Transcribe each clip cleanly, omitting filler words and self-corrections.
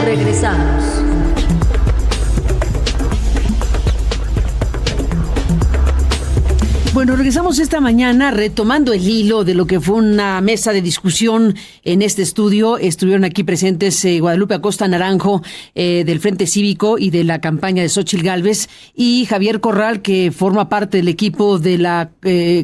Regresamos. Bueno, regresamos esta mañana retomando el hilo de lo que fue una mesa de discusión en este estudio. Estuvieron aquí presentes Guadalupe Acosta Naranjo del Frente Cívico y de la campaña de Xóchitl Gálvez, y Javier Corral, que forma parte del equipo de la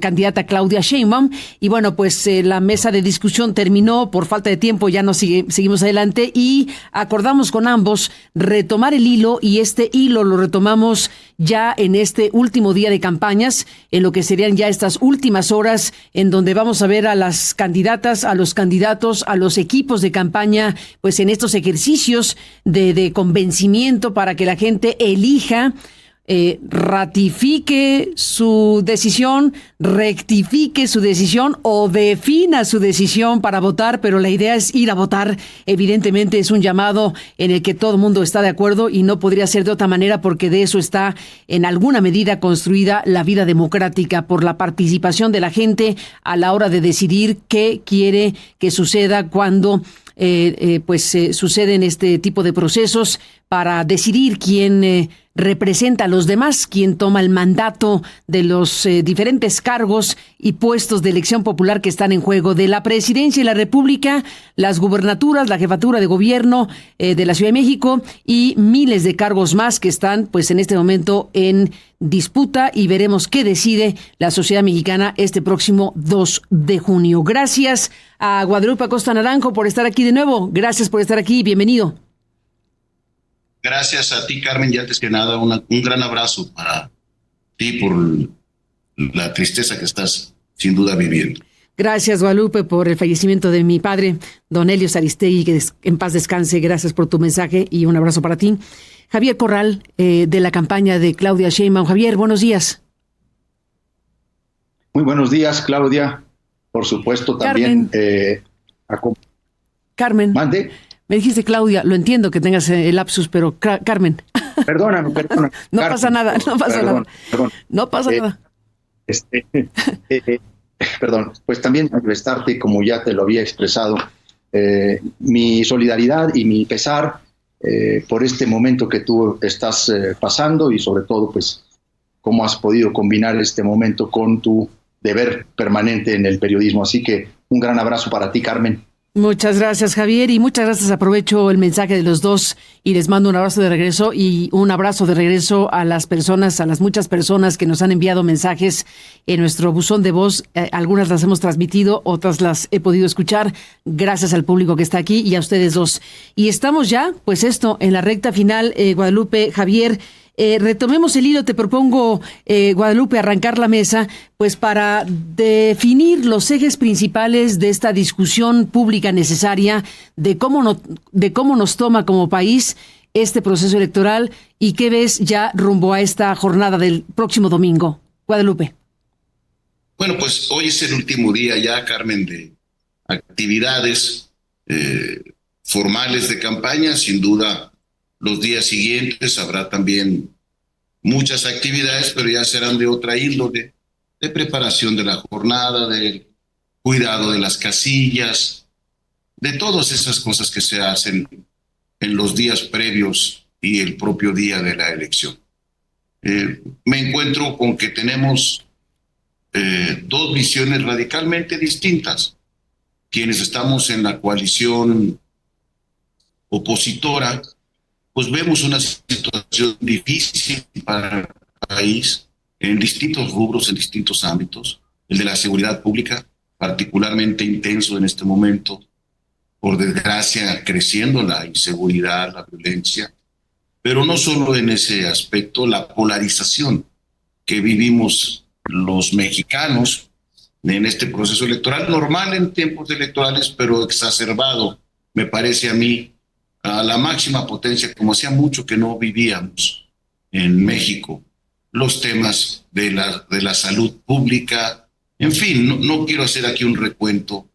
candidata Claudia Sheinbaum. Y bueno, pues la mesa de discusión terminó por falta de tiempo, ya no seguimos adelante y acordamos con ambos retomar el hilo, y este hilo lo retomamos ya en este último día de campañas, en lo que serían ya estas últimas horas, en donde vamos a ver a las candidatas, a los candidatos, a los equipos de campaña, pues en estos ejercicios de convencimiento para que la gente elija, ratifique su decisión, rectifique su decisión o defina su decisión para votar, pero la idea es ir a votar. Evidentemente es un llamado en el que todo el mundo está de acuerdo y no podría ser de otra manera, porque de eso está en alguna medida construida la vida democrática, por la participación de la gente a la hora de decidir qué quiere que suceda cuando suceden este tipo de procesos, para decidir quién representa a los demás, quién toma el mandato de los diferentes cargos y puestos de elección popular que están en juego, de la presidencia de la República, las gubernaturas, la jefatura de gobierno de la Ciudad de México y miles de cargos más que están pues en este momento en disputa, y veremos qué decide la sociedad mexicana este próximo 2 de junio. Gracias a Guadalupe Acosta Naranjo por estar aquí de nuevo. Gracias por estar aquí. Bienvenido. Gracias a ti, Carmen, y antes que nada un gran abrazo para ti por la tristeza que estás sin duda viviendo. Gracias, Guadalupe, por el fallecimiento de mi padre, don Helios Aristegui, que en paz descanse. Gracias por tu mensaje y un abrazo para ti. Javier Corral, de la campaña de Claudia Sheinbaum. Javier, buenos días. Muy buenos días, Claudia. Por supuesto, también... Carmen. ¿Mande? Me dijiste Claudia, lo entiendo que tengas el lapsus, pero Carmen. Perdóname. No Carmen, pasa nada, no pasa nada. Perdón. No pasa nada. Perdón, pues también manifestarte, como ya te lo había expresado, mi solidaridad y mi pesar por este momento que tú estás pasando, y sobre todo, pues, cómo has podido combinar este momento con tu deber permanente en el periodismo. Así que un gran abrazo para ti, Carmen. Muchas gracias, Javier, y muchas gracias. Aprovecho el mensaje de los dos y les mando un abrazo de regreso, y un abrazo de regreso a las personas, a las muchas personas que nos han enviado mensajes en nuestro buzón de voz. Algunas las hemos transmitido, otras las he podido escuchar. Gracias al público que está aquí y a ustedes dos. Y estamos ya, pues en la recta final, Guadalupe, Javier. Retomemos el hilo. Te propongo, Guadalupe, arrancar la mesa, pues para definir los ejes principales de esta discusión pública necesaria de cómo nos toma como país este proceso electoral, y qué ves ya rumbo a esta jornada del próximo domingo. Guadalupe. Bueno, pues hoy es el último día ya, Carmen, de actividades formales de campaña. Sin duda, los días siguientes habrá también muchas actividades, pero ya serán de otra índole, de preparación de la jornada, de cuidado de las casillas, de todas esas cosas que se hacen en los días previos y el propio día de la elección. Me encuentro con que tenemos dos visiones radicalmente distintas. Quienes estamos en la coalición opositora, pues vemos una situación difícil para el país en distintos rubros, en distintos ámbitos. El de la seguridad pública, particularmente intenso en este momento, por desgracia creciendo la inseguridad, la violencia, pero no solo en ese aspecto, la polarización que vivimos los mexicanos en este proceso electoral, normal en tiempos electorales, pero exacerbado, me parece a mí, a la máxima potencia, como hacía mucho que no vivíamos en México, los temas de la salud pública. En fin, no quiero hacer aquí un recuento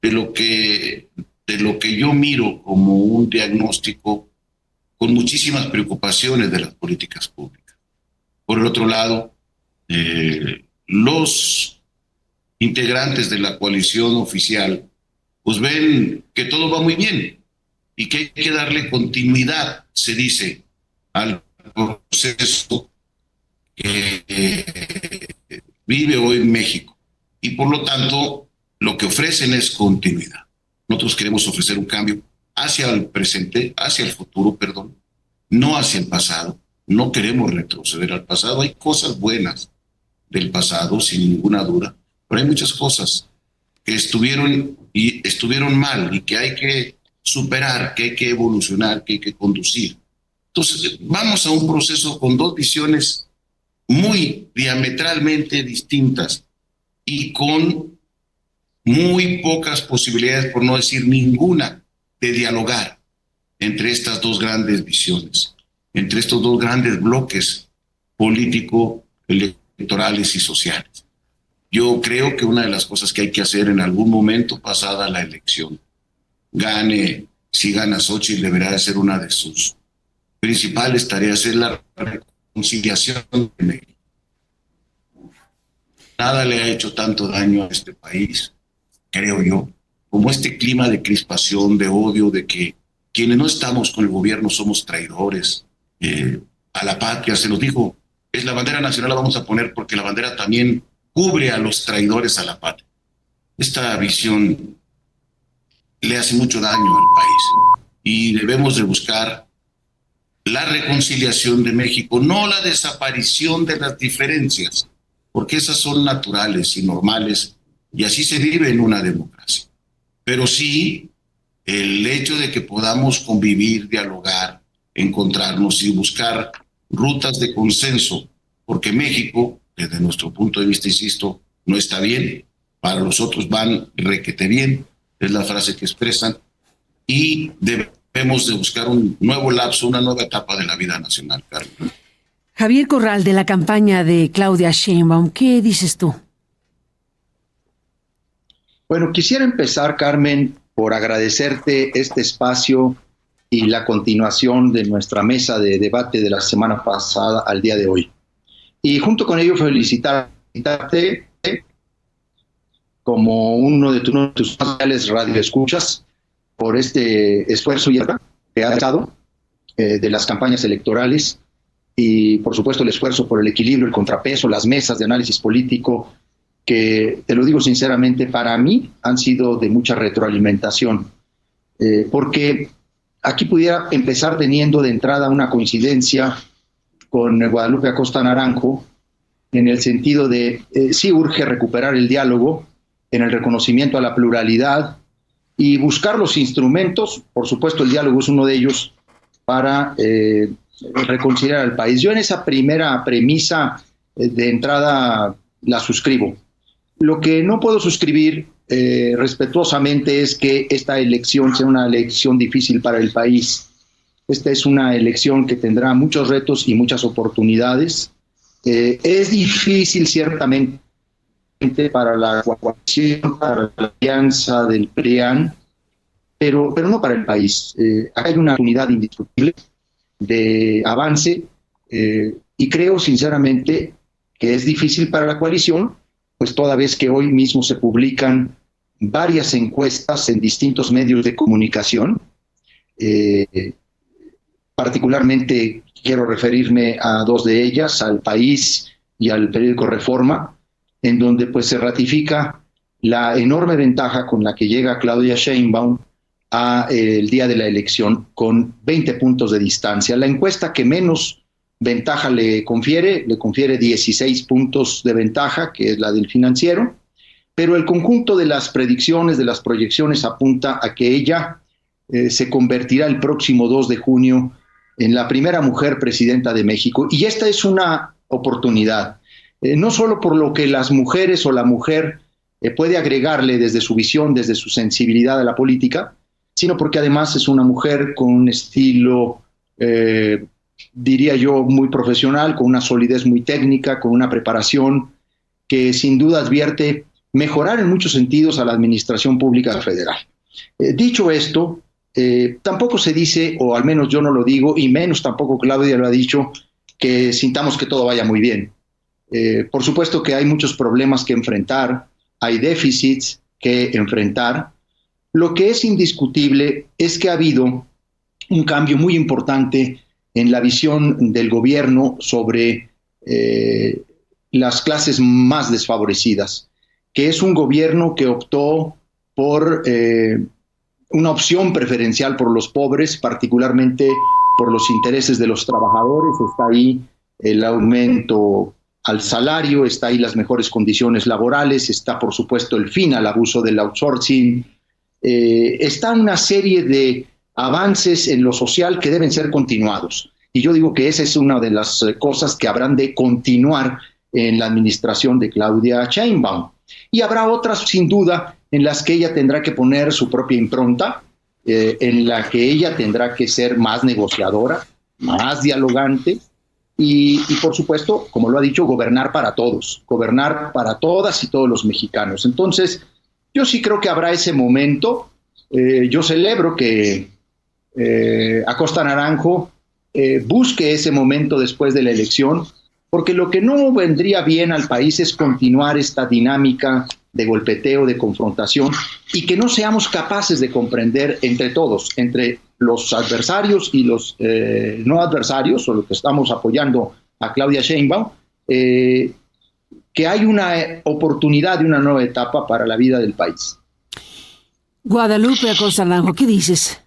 de lo que yo miro como un diagnóstico con muchísimas preocupaciones de las políticas públicas. Por el otro lado, los integrantes de la coalición oficial pues ven que todo va muy bien, y que hay que darle continuidad, se dice, al proceso que vive hoy México. Y por lo tanto, lo que ofrecen es continuidad. Nosotros queremos ofrecer un cambio hacia el presente, hacia el futuro, perdón, no hacia el pasado. No queremos retroceder al pasado. Hay cosas buenas del pasado, sin ninguna duda, pero hay muchas cosas que estuvieron mal y que hay que superar, que hay que evolucionar, que hay que conducir. Entonces, vamos a un proceso con dos visiones muy diametralmente distintas y con muy pocas posibilidades, por no decir ninguna, de dialogar entre estas dos grandes visiones, entre estos dos grandes bloques político, electorales y sociales. Yo creo que una de las cosas que hay que hacer en algún momento, pasada la elección, si gana Xóchitl, deberá de ser una de sus principales tareas, es la reconciliación de México. Nada le ha hecho tanto daño a este país, creo yo, como este clima de crispación, de odio, de que quienes no estamos con el gobierno somos traidores a la patria. Se nos dijo, es la bandera nacional, la vamos a poner porque la bandera también cubre a los traidores a la patria. Esta visión le hace mucho daño al país y debemos de buscar la reconciliación de México, no la desaparición de las diferencias, porque esas son naturales y normales y así se vive en una democracia. Pero sí el hecho de que podamos convivir, dialogar, encontrarnos y buscar rutas de consenso, porque México, desde nuestro punto de vista, insisto, no está bien, para los otros van requete bien, es la frase que expresan, y debemos de buscar un nuevo lapso, una nueva etapa de la vida nacional, Carmen. Javier Corral, de la campaña de Claudia Sheinbaum, ¿qué dices tú? Bueno, quisiera empezar, Carmen, por agradecerte este espacio y la continuación de nuestra mesa de debate de la semana pasada al día de hoy. Y junto con ello felicitarte como uno de tus más leales radioescuchas por este esfuerzo que has dado de las campañas electorales y, por supuesto, el esfuerzo por el equilibrio, el contrapeso, las mesas de análisis político, que, te lo digo sinceramente, para mí han sido de mucha retroalimentación, porque aquí pudiera empezar teniendo de entrada una coincidencia con Guadalupe Acosta Naranjo, en el sentido de sí urge recuperar el diálogo en el reconocimiento a la pluralidad y buscar los instrumentos, por supuesto el diálogo es uno de ellos, para reconciliar al país. Yo en esa primera premisa de entrada la suscribo. Lo que no puedo suscribir respetuosamente es que esta elección sea una elección difícil para el país. Esta es una elección que tendrá muchos retos y muchas oportunidades. Es difícil ciertamente para la coalición, para la alianza del PRIAN, pero no para el país. Hay una oportunidad indiscutible de avance y creo sinceramente que es difícil para la coalición, pues toda vez que hoy mismo se publican varias encuestas en distintos medios de comunicación, particularmente quiero referirme a dos de ellas, al País y al periódico Reforma, en donde pues se ratifica la enorme ventaja con la que llega Claudia Sheinbaum el día de la elección, con 20 puntos de distancia. La encuesta que menos ventaja le confiere 16 puntos de ventaja, que es la del Financiero, pero el conjunto de las predicciones, de las proyecciones apunta a que ella se convertirá el próximo 2 de junio en la primera mujer presidenta de México, y esta es una oportunidad, no solo por lo que las mujeres o la mujer puede agregarle desde su visión, desde su sensibilidad a la política, sino porque además es una mujer con un estilo diría yo, muy profesional, con una solidez muy técnica, con una preparación que sin duda advierte mejorar en muchos sentidos a la administración pública federal. Dicho esto, tampoco se dice, o al menos yo no lo digo, y menos tampoco Claudia lo ha dicho, que sintamos que todo vaya muy bien. Por supuesto que hay muchos problemas que enfrentar, hay déficits que enfrentar. Lo que es indiscutible es que ha habido un cambio muy importante en la visión del gobierno sobre las clases más desfavorecidas, que es un gobierno que optó por una opción preferencial por los pobres, particularmente por los intereses de los trabajadores. Está ahí el aumento al salario, está ahí las mejores condiciones laborales, está por supuesto el fin al abuso del outsourcing, está una serie de avances en lo social que deben ser continuados. Y yo digo que esa es una de las cosas que habrán de continuar en la administración de Claudia Sheinbaum. Y habrá otras, sin duda, en las que ella tendrá que poner su propia impronta, en la que ella tendrá que ser más negociadora, más dialogante y, por supuesto, como lo ha dicho, gobernar para todos, gobernar para todas y todos los mexicanos. Entonces, yo sí creo que habrá ese momento. Yo celebro que Acosta Naranjo busque ese momento después de la elección, porque lo que no vendría bien al país es continuar esta dinámica de golpeteo, de confrontación, y que no seamos capaces de comprender entre todos, entre los adversarios y los no adversarios, o los que estamos apoyando a Claudia Sheinbaum, que hay una oportunidad de una nueva etapa para la vida del país. Guadalupe Acosta Naranjo, ¿qué dices?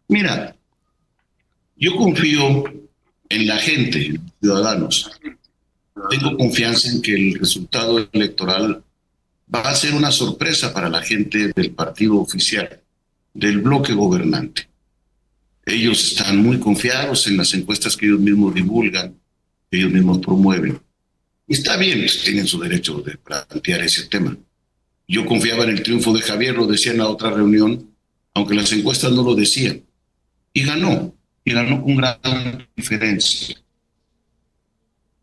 Mira, yo confío en la gente, en los ciudadanos. Tengo confianza en que el resultado electoral va a ser una sorpresa para la gente del partido oficial, del bloque gobernante. Ellos están muy confiados en las encuestas que ellos mismos divulgan, que ellos mismos promueven. Y está bien, pues, tienen su derecho de plantear ese tema. Yo confiaba en el triunfo de Javier, lo decía en la otra reunión, aunque las encuestas no lo decían. Y ganó con gran diferencia.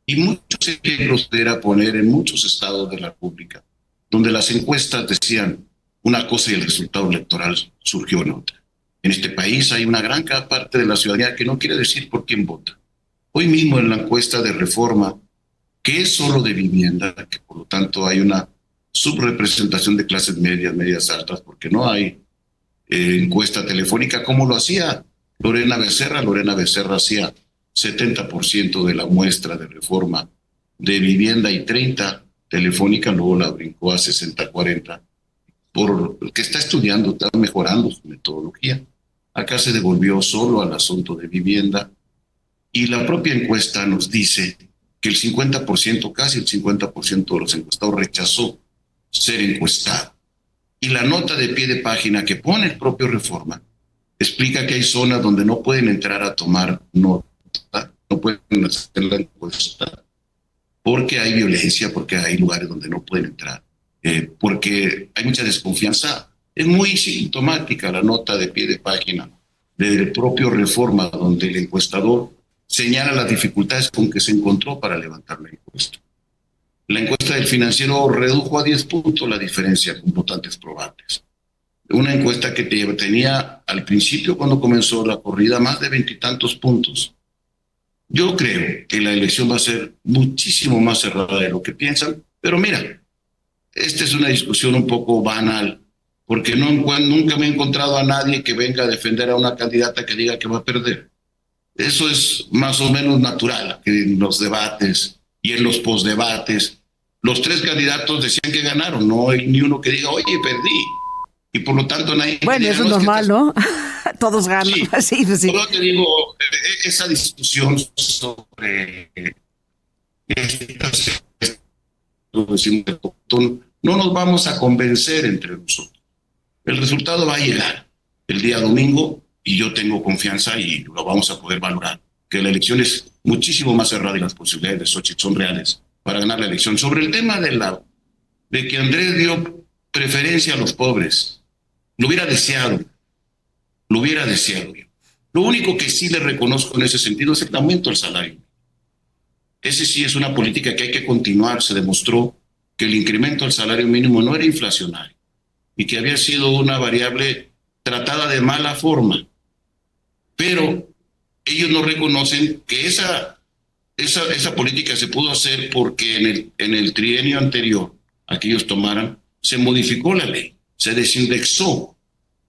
Y muchos ejemplos era poner en muchos estados de la República, donde las encuestas decían una cosa y el resultado electoral surgió en otra. En este país hay una gran parte de la ciudadanía que no quiere decir por quién vota. Hoy mismo en la encuesta de Reforma, que es solo de vivienda, que por lo tanto hay una subrepresentación de clases medias, medias altas, porque no hay encuesta telefónica como lo hacía Lorena Becerra. Lorena Becerra hacía 70% de la muestra de Reforma de vivienda y 30% telefónica, luego la brincó a 60-40, porque está estudiando, está mejorando su metodología. Acá se devolvió solo al asunto de vivienda y la propia encuesta nos dice que el 50%, casi el 50% de los encuestados rechazó ser encuestado. Y la nota de pie de página que pone el propio Reforma explica que hay zonas donde no pueden entrar a tomar nota, no pueden hacer la encuesta, porque hay violencia, porque hay lugares donde no pueden entrar, porque hay mucha desconfianza. Es muy sintomática la nota de pie de página del propio Reforma, donde el encuestador señala las dificultades con que se encontró para levantar la encuesta. La encuesta del Financiero redujo a 10 puntos la diferencia con votantes probables. Una encuesta que tenía al principio, cuando comenzó la corrida, más de 20 y tantos puntos. Yo creo que la elección va a ser muchísimo más cerrada de lo que piensan, pero mira, esta es una discusión un poco banal, porque nunca me he encontrado a nadie que venga a defender a una candidata que diga que va a perder. Eso es más o menos natural, que en los debates y en los postdebates, los tres candidatos decían que ganaron, no hay ni uno que diga, oye, perdí. Y por lo tanto nadie... Bueno, eso es normal, ¿no? Todos ganan. Sí, sí, sí. Yo te digo, esa discusión sobre no nos vamos a convencer entre nosotros. El resultado va a llegar el día domingo y yo tengo confianza y lo vamos a poder valorar, que la elección es muchísimo más cerrada y las posibilidades de Xochitl son reales para ganar la elección. Sobre el tema de que Andrés dio preferencia a los pobres, lo hubiera deseado yo. Lo único que sí le reconozco en ese sentido es el aumento del salario. Ese sí es una política que hay que continuar. Se demostró que el incremento del salario mínimo no era inflacionario y que había sido una variable tratada de mala forma. Pero ellos no reconocen que esa política se pudo hacer porque en el trienio anterior a que ellos tomaran, se modificó la ley. se desindexó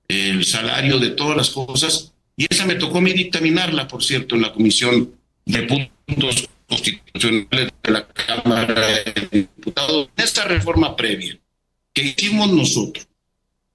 el salario de todas las cosas, y esa me tocó a mí dictaminarla, por cierto, en la Comisión de Puntos Constitucionales de la Cámara de Diputados. En esta reforma previa que hicimos nosotros,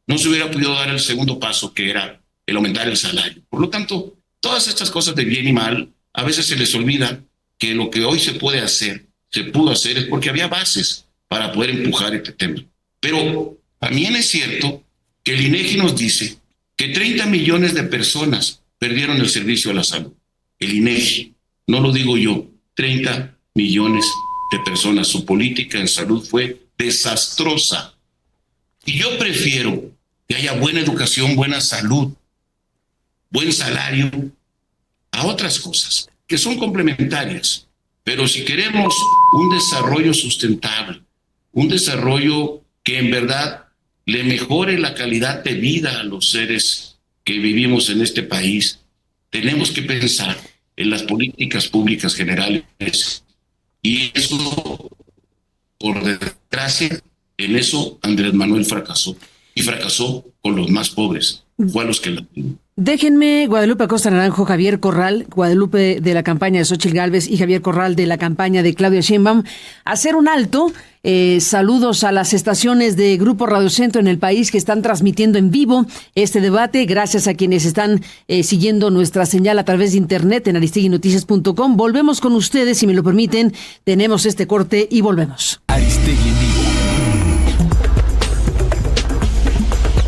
no se hubiera podido dar el segundo paso, que era el aumentar el salario. Por lo tanto, todas estas cosas de bien y mal, a veces se les olvida que lo que hoy se puede hacer, se pudo hacer, es porque había bases para poder empujar este tema. Pero también es cierto que el INEGI nos dice que 30 millones de personas perdieron el servicio a la salud. El INEGI, no lo digo yo, 30 millones de personas. Su política en salud fue desastrosa. Y yo prefiero que haya buena educación, buena salud, buen salario, a otras cosas que son complementarias. Pero si queremos un desarrollo sustentable, un desarrollo que en verdad le mejore la calidad de vida a los seres que vivimos en este país, tenemos que pensar en las políticas públicas generales. Y eso, por desgracia, en eso Andrés Manuel fracasó. Y fracasó con los más pobres. Fue a los que la... Déjenme, Guadalupe Acosta Naranjo, Javier Corral, Guadalupe de la campaña de Xóchitl Gálvez y Javier Corral de la campaña de Claudia Sheinbaum, hacer un alto. Saludos a las estaciones de Grupo Radio Centro en el país que están transmitiendo en vivo este debate. Gracias a quienes están siguiendo nuestra señal a través de internet en aristeguinoticias.com. Volvemos con ustedes, si me lo permiten. Tenemos este corte y volvemos. Aristegui en vivo.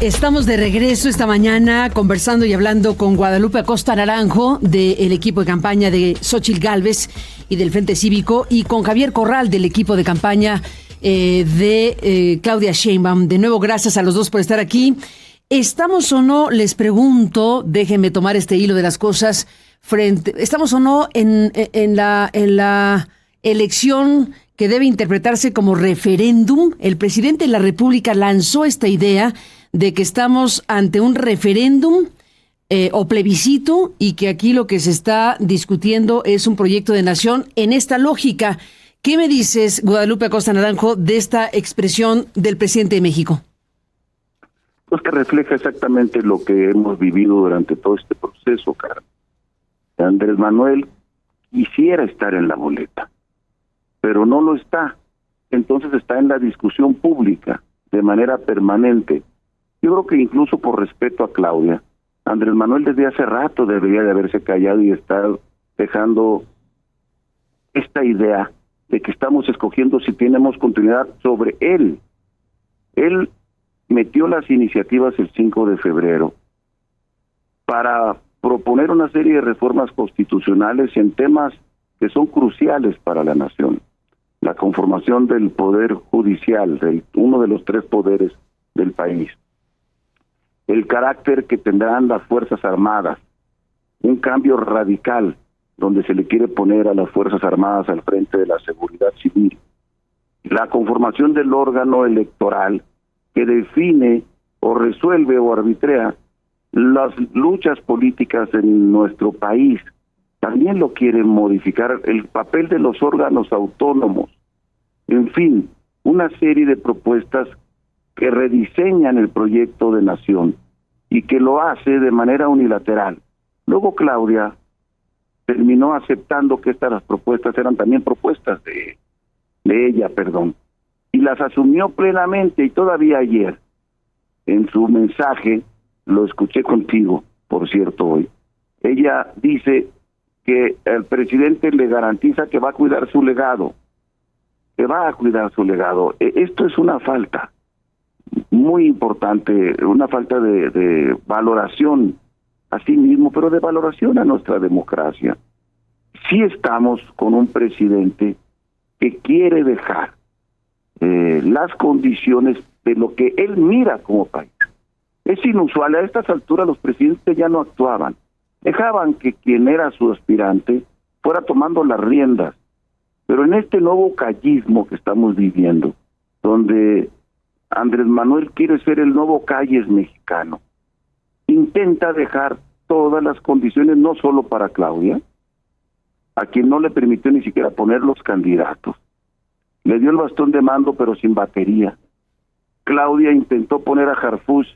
Estamos de regreso esta mañana conversando y hablando con Guadalupe Acosta Naranjo del equipo de campaña de Xóchitl Gálvez y del Frente Cívico, y con Javier Corral del equipo de campaña de Claudia Sheinbaum. De nuevo, gracias a los dos por estar aquí. ¿Estamos o no, les pregunto, déjenme tomar este hilo de las cosas, estamos o no en la elección que debe interpretarse como referéndum? El presidente de la República lanzó esta idea de que estamos ante un referéndum o plebiscito, y que aquí lo que se está discutiendo es un proyecto de nación en esta lógica. ¿Qué me dices, Guadalupe Acosta Naranjo, de esta expresión del presidente de México? Pues que refleja exactamente lo que hemos vivido durante todo este proceso, Carmen. Andrés Manuel quisiera estar en la boleta, pero no lo está. Entonces está en la discusión pública de manera permanente. Yo creo que incluso por respeto a Claudia, Andrés Manuel desde hace rato debería de haberse callado y estar dejando esta idea de que estamos escogiendo si tenemos continuidad sobre él. Él metió las iniciativas el 5 de febrero para proponer una serie de reformas constitucionales en temas que son cruciales para la nación. La conformación del poder judicial, uno de los tres poderes del país. El carácter que tendrán las Fuerzas Armadas, un cambio radical donde se le quiere poner a las Fuerzas Armadas al frente de la seguridad civil, la conformación del órgano electoral que define o resuelve o arbitrea las luchas políticas en nuestro país. También lo quieren modificar, el papel de los órganos autónomos, en fin, una serie de propuestas que rediseñan el proyecto de nación y que lo hace de manera unilateral. Luego Claudia terminó aceptando que estas propuestas eran también propuestas de ella, y las asumió plenamente. Y todavía ayer, en su mensaje, lo escuché contigo, por cierto, hoy, ella dice que el presidente le garantiza que va a cuidar su legado, Esto es una falta muy importante, una falta de valoración a sí mismo, pero de valoración a nuestra democracia. Sí estamos con un presidente que quiere dejar las condiciones de lo que él mira como país. Es inusual, a estas alturas los presidentes ya no actuaban, dejaban que quien era su aspirante fuera tomando las riendas, pero en este nuevo callismo que estamos viviendo, donde Andrés Manuel quiere ser el nuevo Calles mexicano, intenta dejar todas las condiciones, no solo para Claudia, a quien no le permitió ni siquiera poner los candidatos, le dio el bastón de mando pero sin batería, Claudia intentó poner a Harfuch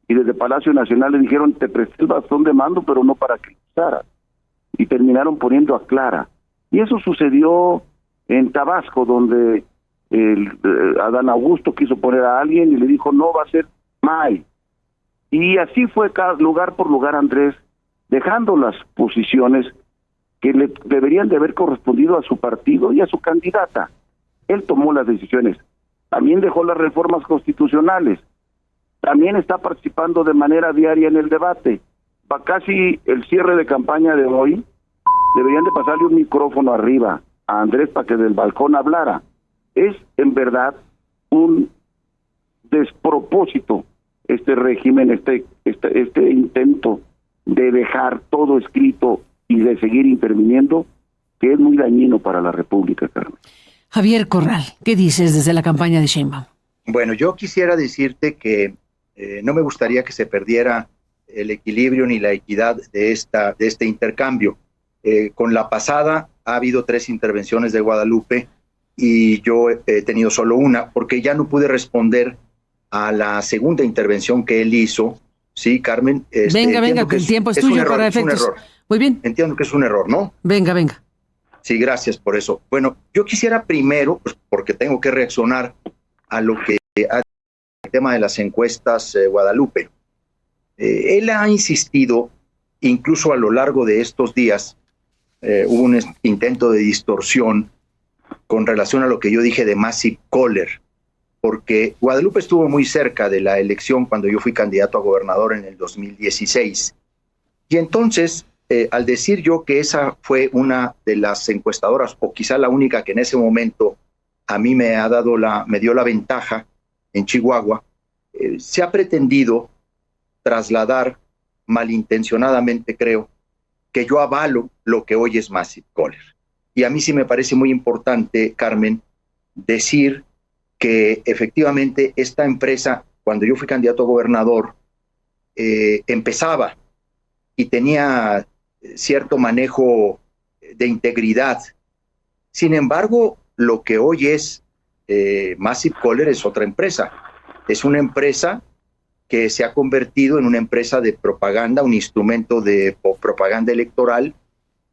y desde Palacio Nacional le dijeron, te presté el bastón de mando, pero no para que lo usaras. Y terminaron poniendo a Clara. Y eso sucedió en Tabasco, donde Adán Augusto quiso poner a alguien y le dijo, no, va a ser May. Y así fue lugar por lugar, Andrés, dejando las posiciones que le deberían de haber correspondido a su partido y a su candidata. Él tomó las decisiones. También dejó las reformas constitucionales. También está participando de manera diaria en el debate. Va casi el cierre de campaña de hoy. Deberían de pasarle un micrófono arriba a Andrés para que del balcón hablara. Es en verdad un despropósito este régimen, este intento de dejar todo escrito y de seguir interviniendo, que es muy dañino para la República, Carmen. Javier Corral, ¿qué dices desde la campaña de Sheinbaum? Bueno, yo quisiera decirte que no me gustaría que se perdiera el equilibrio ni la equidad de este intercambio. Con la pasada ha habido 3 intervenciones de Guadalupe y yo he tenido solo una, porque ya no pude responder a la segunda intervención que él hizo. Sí, Carmen. Venga, que el tiempo es tuyo para efectos. Es un error. Muy bien. Entiendo que es un error, ¿no? Venga. Sí, gracias por eso. Bueno, yo quisiera primero, pues, porque tengo que reaccionar a lo que ha el tema de las encuestas Guadalupe. Él ha insistido, incluso a lo largo de estos días, hubo un intento de distorsión con relación a lo que yo dije de Massive Caller, porque Guadalupe estuvo muy cerca de la elección cuando yo fui candidato a gobernador en el 2016. Y entonces, al decir yo que esa fue una de las encuestadoras, o quizá la única que en ese momento a mí me dio la ventaja en Chihuahua, se ha pretendido trasladar malintencionadamente, creo, que yo avalo lo que hoy es Massive Caller. Y a mí sí me parece muy importante, Carmen, decir que efectivamente esta empresa, cuando yo fui candidato a gobernador, empezaba y tenía cierto manejo de integridad. Sin embargo, lo que hoy es Massive Caller es otra empresa. Es una empresa que se ha convertido en una empresa de propaganda, un instrumento de propaganda electoral,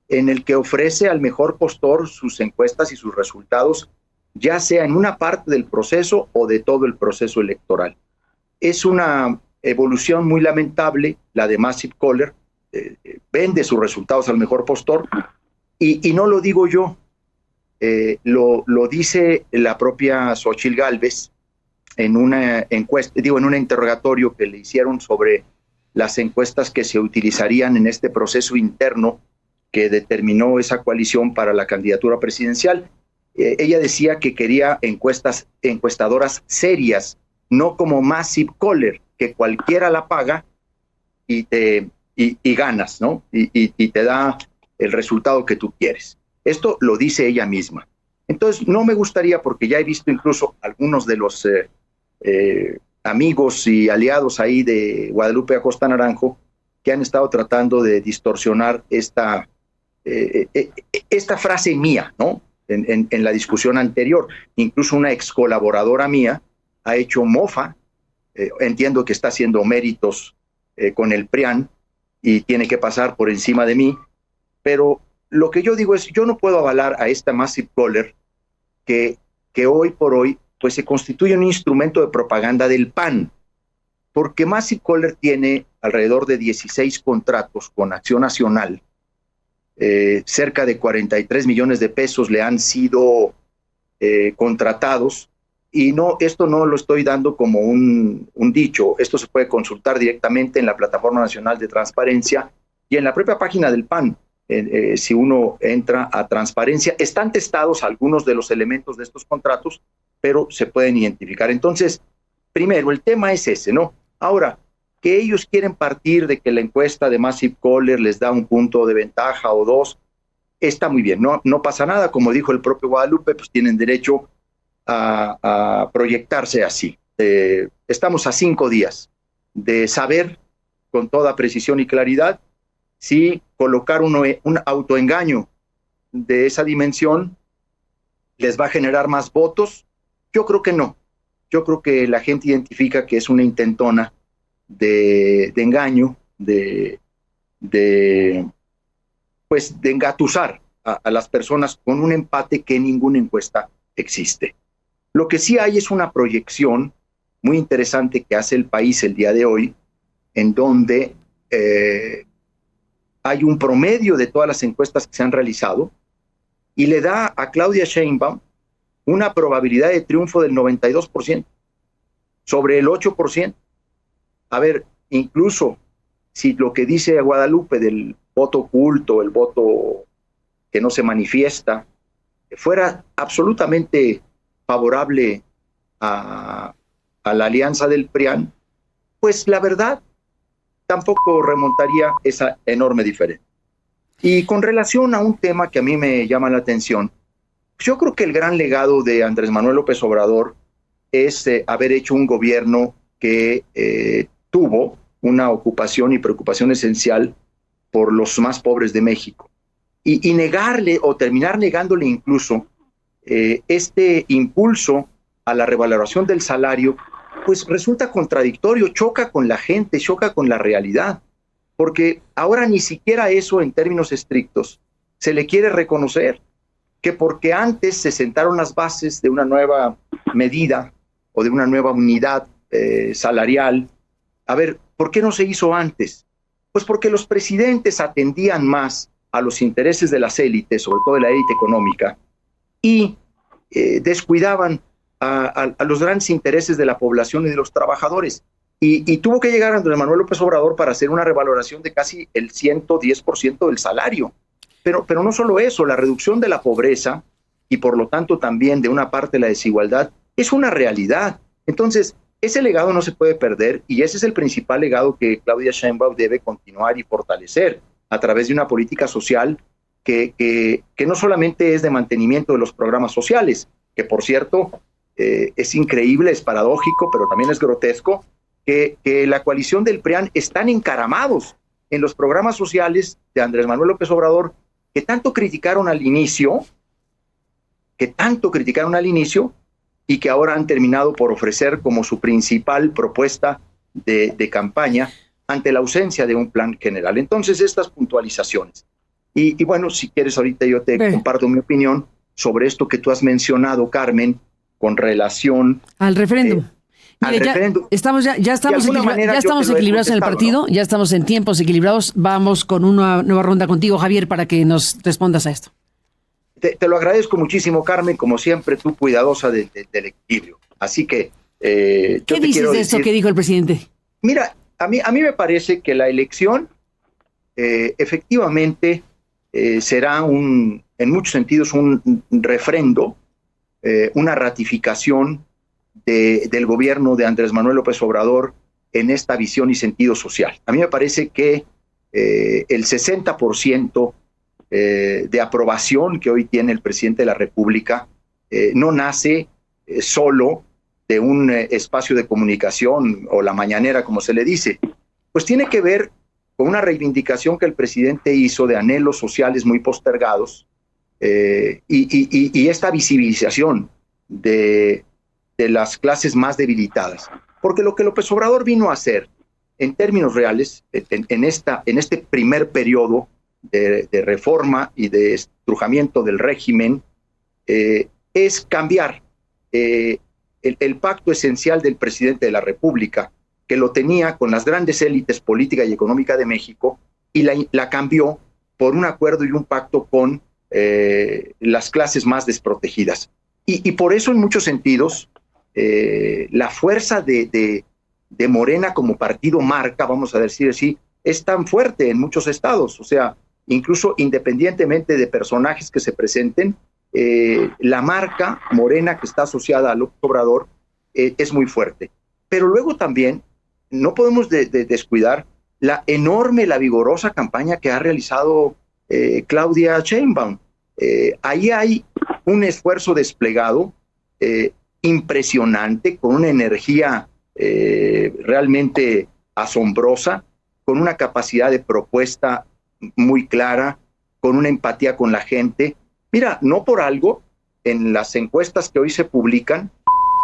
en el que ofrece al mejor postor sus encuestas y sus resultados, ya sea en una parte del proceso o de todo el proceso electoral. Es una evolución muy lamentable, la de Massive Caller, vende sus resultados al mejor postor, y no lo digo yo, lo dice la propia Xóchitl Gálvez en una encuesta, en un interrogatorio que le hicieron sobre las encuestas que se utilizarían en este proceso interno que determinó esa coalición para la candidatura presidencial. Ella decía que quería encuestadoras serias, no como Massive Caller, que cualquiera la paga y ganas, ¿no? Y te da el resultado que tú quieres. Esto lo dice ella misma. Entonces, no me gustaría, porque ya he visto incluso algunos de los amigos y aliados ahí de Guadalupe Acosta Naranjo que han estado tratando de distorsionar esta frase mía, ¿no? En la discusión anterior. Incluso una ex colaboradora mía ha hecho mofa, entiendo que está haciendo méritos con el PRIAN y tiene que pasar por encima de mí, pero lo que yo digo es, yo no puedo avalar a esta Massive Caller que hoy por hoy pues se constituye un instrumento de propaganda del PAN, porque Massive Caller tiene alrededor de 16 contratos con Acción Nacional, cerca de 43 millones de pesos le han sido contratados, y esto no lo estoy dando como un dicho, esto se puede consultar directamente en la Plataforma Nacional de Transparencia y en la propia página del PAN. Si uno entra a transparencia, están testados algunos de los elementos de estos contratos, pero se pueden identificar. Entonces, primero, el tema es ese, ¿no? Ahora, que ellos quieren partir de que la encuesta de Massive Caller les da un punto de ventaja o 2, está muy bien, no pasa nada, como dijo el propio Guadalupe, pues tienen derecho a proyectarse así. Estamos a 5 días de saber con toda precisión y claridad si colocar un autoengaño de esa dimensión les va a generar más votos. Yo creo que no. yo creo que la gente identifica que es una intentona de engaño, de engatusar a las personas con un empate que en ninguna encuesta existe. Lo que sí hay es una proyección muy interesante que hace El País el día de hoy, en donde hay un promedio de todas las encuestas que se han realizado y le da a Claudia Sheinbaum una probabilidad de triunfo del 92% sobre el 8%. A ver, incluso si lo que dice Guadalupe del voto oculto, el voto que no se manifiesta, fuera absolutamente favorable a la alianza del PRIAN, pues la verdad tampoco remontaría esa enorme diferencia. Y con relación a un tema que a mí me llama la atención, yo creo que el gran legado de Andrés Manuel López Obrador es haber hecho un gobierno que tuvo una ocupación y preocupación esencial por los más pobres de México. Y negarle o terminar negándole incluso este impulso a la revaloración del salario, pues resulta contradictorio, choca con la gente, choca con la realidad, porque ahora ni siquiera eso en términos estrictos se le quiere reconocer, que porque antes se sentaron las bases de una nueva medida o de una nueva unidad salarial. A ver, ¿por qué no se hizo antes? Pues porque los presidentes atendían más a los intereses de las élites, sobre todo de la élite económica, y descuidaban a los grandes intereses de la población y de los trabajadores. Y tuvo que llegar Andrés Manuel López Obrador para hacer una revaloración de casi el 110% del salario. Pero no solo eso, la reducción de la pobreza y por lo tanto también de una parte de la desigualdad es una realidad. Entonces, ese legado no se puede perder y ese es el principal legado que Claudia Sheinbaum debe continuar y fortalecer a través de una política social que no solamente es de mantenimiento de los programas sociales, que por cierto es increíble, es paradójico, pero también es grotesco, que la coalición del PRIAN están encaramados en los programas sociales de Andrés Manuel López Obrador, que tanto criticaron al inicio, y que ahora han terminado por ofrecer como su principal propuesta de campaña ante la ausencia de un plan general. Entonces, estas puntualizaciones. Y bueno, si quieres, ahorita yo te comparto mi opinión sobre esto que tú has mencionado, Carmen, con relación al referéndum. Mire, estamos equilibrados en el partido, ¿no? Ya estamos en tiempos equilibrados. Vamos con una nueva ronda contigo, Javier, para que nos respondas a esto. Te lo agradezco muchísimo, Carmen, como siempre, tú cuidadosa del equilibrio. Así que... ¿Qué dices de esto que dijo el presidente? Mira, a mí me parece que la elección efectivamente será en muchos sentidos un refrendo, una ratificación del gobierno de Andrés Manuel López Obrador en esta visión y sentido social. A mí me parece que el 60% de aprobación que hoy tiene el presidente de la República no nace solo de un espacio de comunicación o la mañanera, como se le dice, pues tiene que ver con una reivindicación que el presidente hizo de anhelos sociales muy postergados y esta visibilización de las clases más debilitadas. Porque lo que López Obrador vino a hacer, en términos reales, en este primer periodo de reforma y de estrujamiento del régimen, es cambiar el pacto esencial del presidente de la República, que lo tenía con las grandes élites política y económica de México, y la cambió por un acuerdo y un pacto con las clases más desprotegidas. Y por eso, en muchos sentidos, la fuerza de Morena como partido marca, vamos a decir así, es tan fuerte en muchos estados. O sea, incluso independientemente de personajes que se presenten, la marca Morena que está asociada al López Obrador es muy fuerte. Pero luego también no podemos descuidar la enorme, la vigorosa campaña que ha realizado Claudia Sheinbaum. Ahí hay un esfuerzo desplegado impresionante, con una energía realmente asombrosa, con una capacidad de propuesta muy clara, con una empatía con la gente. Mira, no por algo, en las encuestas que hoy se publican,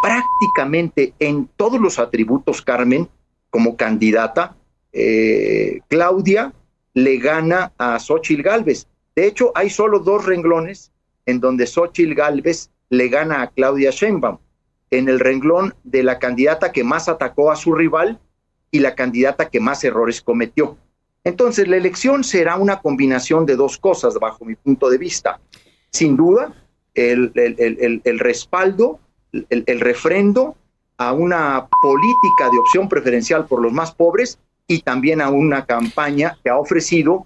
prácticamente en todos los atributos, Carmen, como candidata, Claudia le gana a Xóchitl Gálvez. De hecho, hay solo 2 renglones en donde Xóchitl Gálvez le gana a Claudia Sheinbaum, en el renglón de la candidata que más atacó a su rival y la candidata que más errores cometió. Entonces, la elección será una combinación de 2 cosas, bajo mi punto de vista. Sin duda, el respaldo, el refrendo a una política de opción preferencial por los más pobres y también a una campaña que ha ofrecido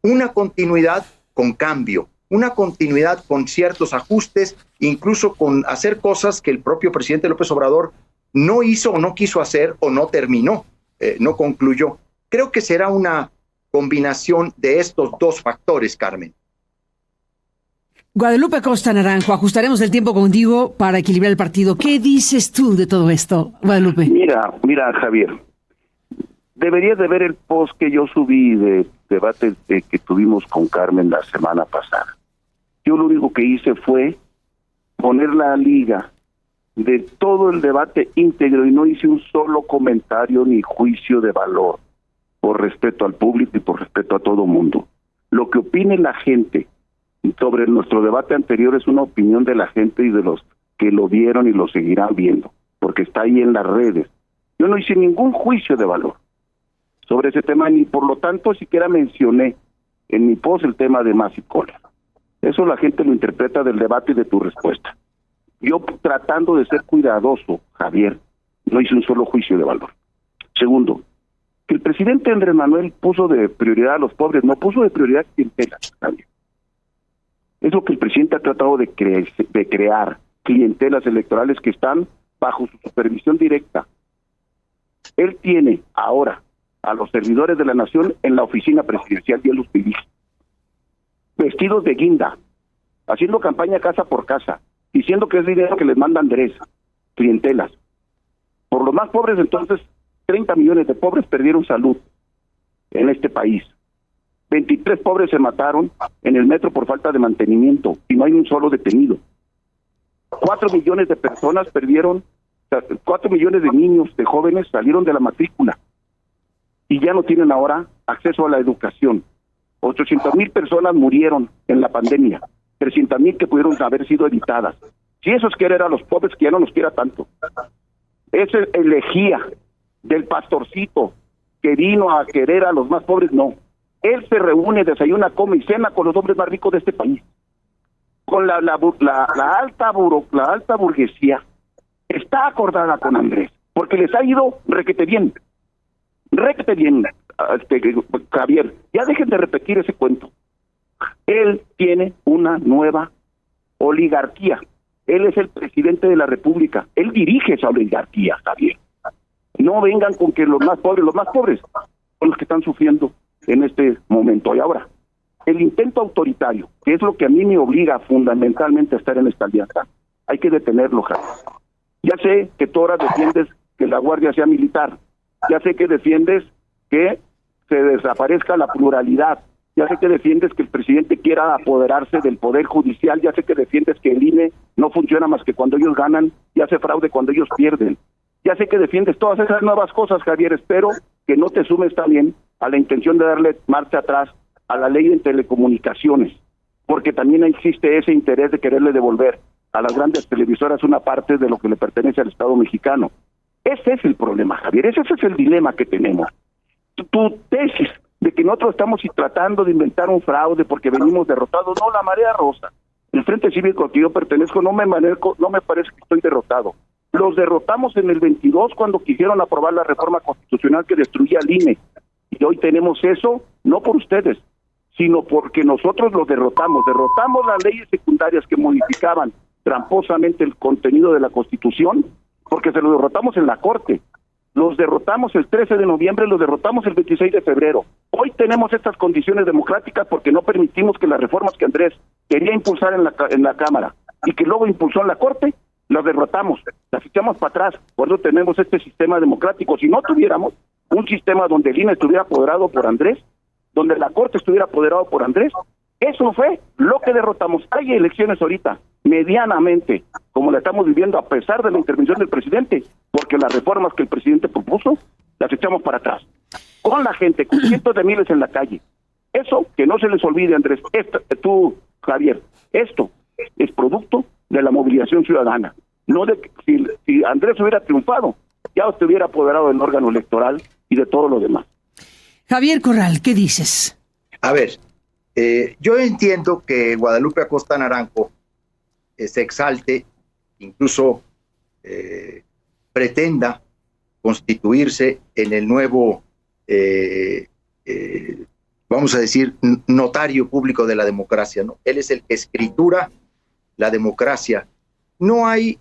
una continuidad con cambio, una continuidad con ciertos ajustes, incluso con hacer cosas que el propio presidente López Obrador no hizo o no quiso hacer o no terminó, no concluyó. Creo que será una combinación de estos 2 factores, Carmen. Guadalupe Costa Naranjo, ajustaremos el tiempo contigo para equilibrar el partido. ¿Qué dices tú de todo esto, Guadalupe? Mira, Javier, deberías de ver el post que yo subí de debate que tuvimos con Carmen la semana pasada. Yo lo único que hice fue poner la liga de todo el debate íntegro y no hice un solo comentario ni juicio de valor, por respeto al público y por respeto a todo mundo. Lo que opine la gente sobre nuestro debate anterior es una opinión de la gente y de los que lo vieron y lo seguirán viendo, porque está ahí en las redes. Yo no hice ningún juicio de valor sobre ese tema, ni por lo tanto siquiera mencioné en mi post el tema de Más y Cola. Eso la gente lo interpreta del debate y de tu respuesta. Yo, tratando de ser cuidadoso, Javier, no hice un solo juicio de valor. Segundo, que el presidente Andrés Manuel puso de prioridad a los pobres, no puso de prioridad clientelas, Javier. Es lo que el presidente ha tratado de crear, clientelas electorales que están bajo su supervisión directa. Él tiene ahora a los servidores de la nación en la oficina presidencial y él los dirige, vestidos de guinda, haciendo campaña casa por casa, diciendo que es dinero que les manda Andrés, clientelas. Por los más pobres, entonces, 30 millones de pobres perdieron salud en este país. 23 pobres se mataron en el metro por falta de mantenimiento y no hay un solo detenido. 4 millones de personas perdieron, 4 millones de niños, de jóvenes salieron de la matrícula y ya no tienen ahora acceso a la educación. 800,000 personas murieron en la pandemia, 300,000 que pudieron haber sido evitadas. Si eso es querer a los pobres, que ya no los quiera tanto. Esa elegía del pastorcito que vino a querer a los más pobres, no. Él se reúne, desayuna, come y cena con los hombres más ricos de este país. Con la alta burguesía está acordada con Andrés, porque les ha ido requete bien, Javier. Ya dejen de repetir ese cuento. Él tiene una nueva oligarquía. Él es el presidente de la República. Él dirige esa oligarquía, Javier. No vengan con que los más pobres son los que están sufriendo en este momento. Y ahora, el intento autoritario, que es lo que a mí me obliga fundamentalmente a estar en esta alianza, hay que detenerlo, Javier. Ya sé que tú ahora defiendes que la Guardia sea militar, ya sé que defiendes que se desaparezca la pluralidad, ya sé que defiendes que el presidente quiera apoderarse del Poder Judicial, ya sé que defiendes que el INE no funciona más que cuando ellos ganan y hace fraude cuando ellos pierden. Ya sé que defiendes todas esas nuevas cosas, Javier. Espero que no te sumes también a la intención de darle marcha atrás a la ley de telecomunicaciones, porque también existe ese interés de quererle devolver a las grandes televisoras una parte de lo que le pertenece al Estado mexicano. Ese es el problema, Javier, ese es el dilema que tenemos. Tu tesis de que nosotros estamos tratando de inventar un fraude porque venimos derrotados, no, la marea rosa, el Frente Cívico al que yo pertenezco, no me parece que estoy derrotado. Los derrotamos en el 22 cuando quisieron aprobar la reforma constitucional que destruía al INE. Y hoy tenemos eso, no por ustedes, sino porque nosotros los derrotamos. Derrotamos las leyes secundarias que modificaban tramposamente el contenido de la Constitución, porque se lo derrotamos en la Corte. Los derrotamos el 13 de noviembre, los derrotamos el 26 de febrero. Hoy tenemos estas condiciones democráticas porque no permitimos que las reformas que Andrés quería impulsar en la Cámara y que luego impulsó en la Corte, las derrotamos, las echamos para atrás. Por eso tenemos este sistema democrático. Si no tuviéramos un sistema donde el INE estuviera apoderado por Andrés, donde la Corte estuviera apoderado por Andrés, eso fue lo que derrotamos. Hay elecciones ahorita, medianamente, como la estamos viviendo a pesar de la intervención del presidente, porque las reformas que el presidente propuso las echamos para atrás. Con la gente, con cientos de miles en la calle. Eso, que no se les olvide, Andrés, tú, Javier, esto es producto de la movilización ciudadana. No de si Andrés hubiera triunfado, ya se hubiera apoderado del órgano electoral y de todo lo demás. Javier Corral, ¿qué dices? A ver, yo entiendo que Guadalupe Acosta Naranjo se exalte, incluso pretenda constituirse en el nuevo, vamos a decir, notario público de la democracia, ¿no? Él es el que escritura la democracia. No hay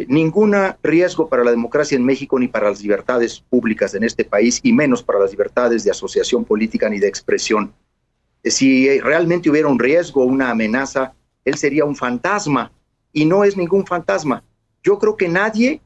ningún riesgo para la democracia en México ni para las libertades públicas en este país, y menos para las libertades de asociación política ni de expresión. Si realmente hubiera un riesgo, una amenaza, él sería un fantasma, y no es ningún fantasma. Yo creo que nadie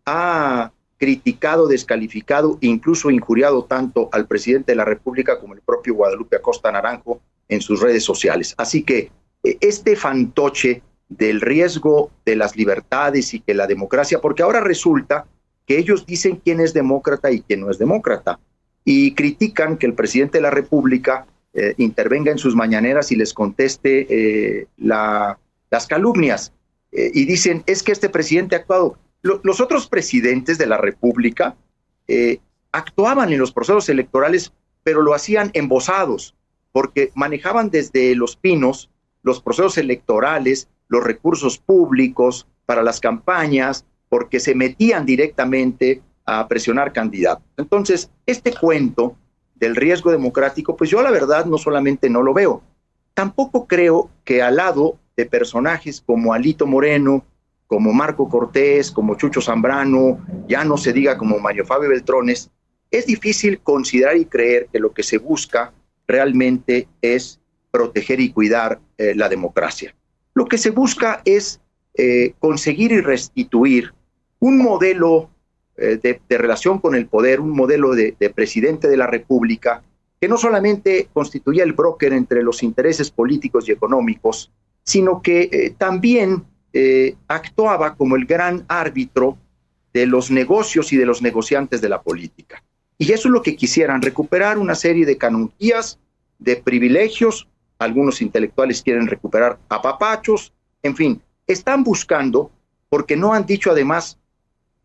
ha criticado, descalificado, incluso injuriado tanto al presidente de la República como el propio Guadalupe Acosta Naranjo en sus redes sociales. Así que este fantoche del riesgo de las libertades y que la democracia, porque ahora resulta que ellos dicen quién es demócrata y quién no es demócrata, y critican que el presidente de la República intervenga en sus mañaneras y les conteste las calumnias, y dicen, es que este presidente ha actuado. Los otros presidentes de la República actuaban en los procesos electorales, pero lo hacían embosados, porque manejaban desde Los Pinos los procesos electorales, los recursos públicos para las campañas, porque se metían directamente a presionar candidatos. Entonces, este cuento del riesgo democrático, pues yo la verdad no solamente no lo veo, tampoco creo que al lado de personajes como Alito Moreno, como Marco Cortés, como Chucho Zambrano, ya no se diga como Mario Fabio Beltrones, es difícil considerar y creer que lo que se busca realmente es proteger y cuidar la democracia. Lo que se busca es conseguir y restituir un modelo de relación con el poder, un modelo de presidente de la República, que no solamente constituía el broker entre los intereses políticos y económicos, sino que también actuaba como el gran árbitro de los negocios y de los negociantes de la política. Y eso es lo que quisieran, recuperar una serie de canonjías, de privilegios. Algunos intelectuales quieren recuperar apapachos, en fin, están buscando, porque no han dicho además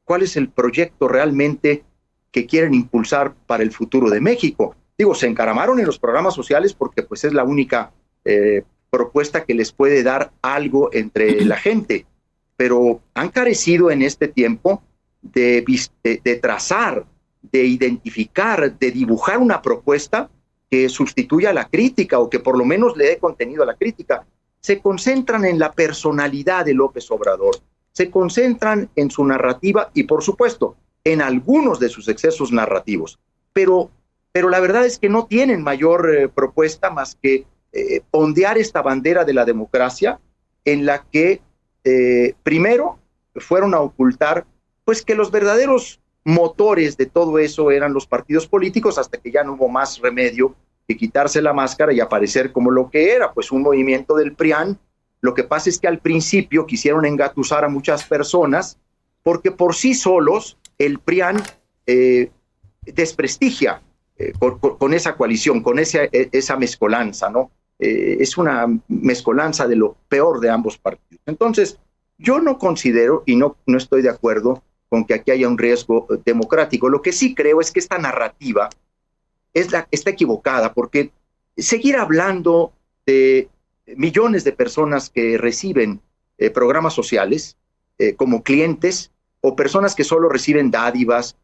cuál es el proyecto realmente que quieren impulsar para el futuro de México. Digo, se encaramaron en los programas sociales porque pues es la única propuesta que les puede dar algo entre la gente, pero han carecido en este tiempo de trazar, de identificar, de dibujar una propuesta que sustituya a la crítica o que por lo menos le dé contenido a la crítica. Se concentran en la personalidad de López Obrador, se concentran en su narrativa y por supuesto en algunos de sus excesos narrativos, pero la verdad es que no tienen mayor propuesta más que ondear esta bandera de la democracia, en la que primero fueron a ocultar pues que los verdaderos motores de todo eso eran los partidos políticos, hasta que ya no hubo más remedio que quitarse la máscara y aparecer como lo que era, pues un movimiento del PRIAN. Lo que pasa es que al principio quisieron engatusar a muchas personas, porque por sí solos el PRIAN desprestigia con esa coalición, con esa mezcolanza, ¿no? Es una mezcolanza de lo peor de ambos partidos. Entonces, yo no considero y no estoy de acuerdo con que aquí haya un riesgo democrático. Lo que sí creo es que esta narrativa está equivocada, porque seguir hablando de millones de personas que reciben programas sociales como clientes, o personas que solo reciben dádivas,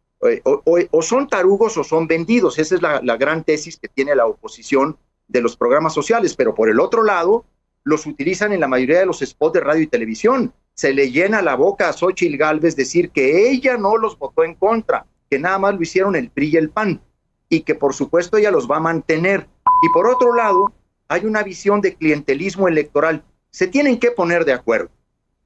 o son tarugos o son vendidos. Esa es la gran tesis que tiene la oposición de los programas sociales, pero por el otro lado, los utilizan en la mayoría de los spots de radio y televisión. Se le llena la boca a Xóchitl Gálvez decir que ella no los votó en contra, que nada más lo hicieron el PRI y el PAN, y que por supuesto ella los va a mantener. Y por otro lado, hay una visión de clientelismo electoral. Se tienen que poner de acuerdo.